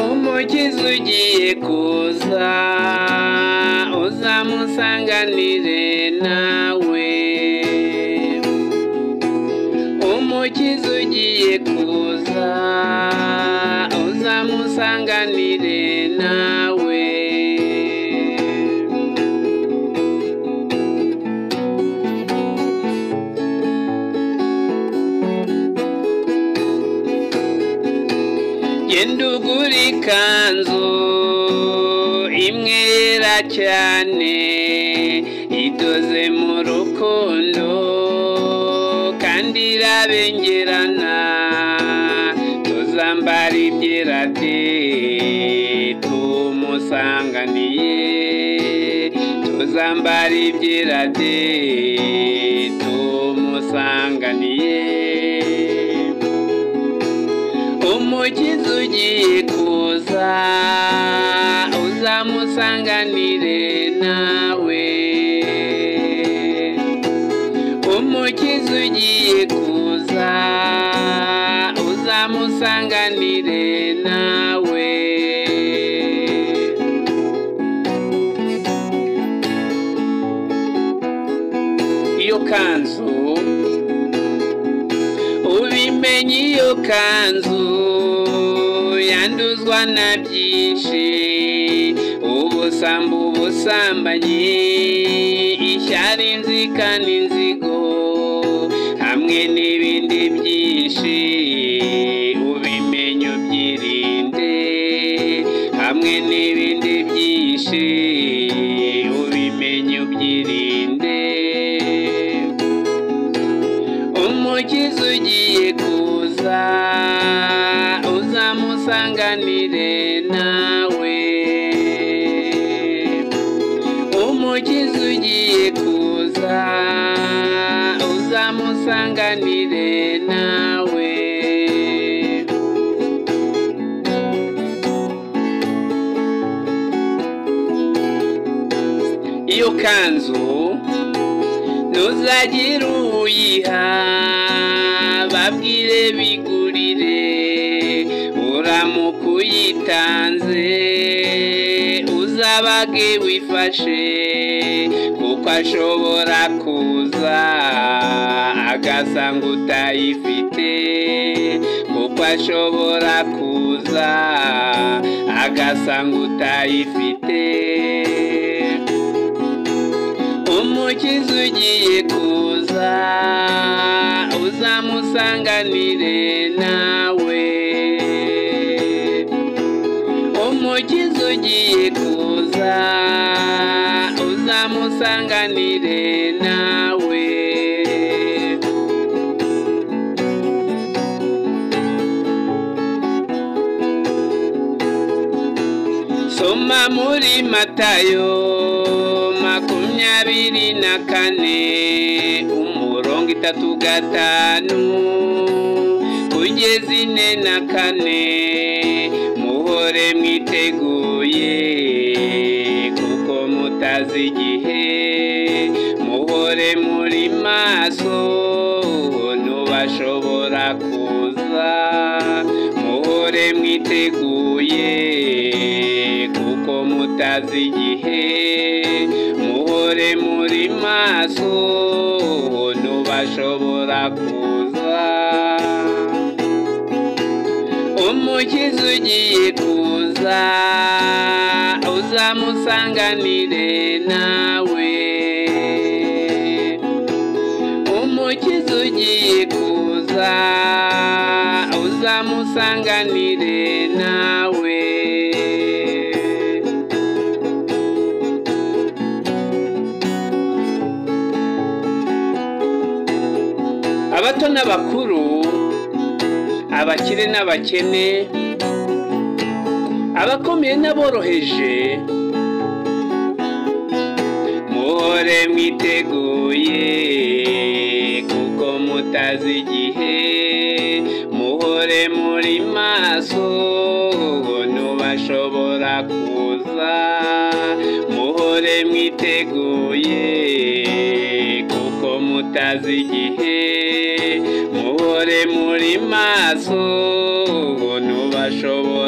umukiza ugiye kuza uzamusanganire nawe umukiza ugiye kuza uzamusanganire nawe genda ugura ikanzu imwe yera cyane idoze mu rukundo kandi irabengerana tuzambara ibyera de tumusanganiye tuzambara ibyera de tumusanganiye umukiza ugiye kuza uzamusanganire nawe umukiza ugiye kuza uzamusanganire nawe iyo kanzu ubimenye iyo kanzu yanduzwa na byinshi ubusambo ubusambanyi ishyari inzika n'inzigo hamwe n'ibindi byinshi ubimenye ubyirinde hamwe n'ibindi byinshi ubimenye ubyirinde umukiza ugiye kuza uzamusanganire nawe umukiza ugiye kuza uzamusanganire nawe iyo kanzu ntuzagire uyiha babwire bigurire uramuka uyitanze uzabage wifashe kuko ashobora kuza agasanga utayifite kuko ashobora kuza agasanga utayifite umukiza ugiye kuza uzamusanganire nawe umukiza ugiye kuza uzamusanganire nawe soma muri Matayo 24 umurongo 35 kugeza 44 muhore mwiteguye kuko mutazi igihe muhore muri maso ntubashobora kuza muhore mwiteguye kuko mutazi igihe muhore muri maso ntubashobora kuza umukiza ugiye kuza uzamusanganire nawe umukiza ugiye kuza uzamusanganire nawe abato n'abakuru abakire n'abakene abakomeye n'aboroheje muhore mwiteguye kuko mutazi igihe muhore bishobora kuza muhore mwiteguye kuko mutazi igihe muhore muri maso ntubashobora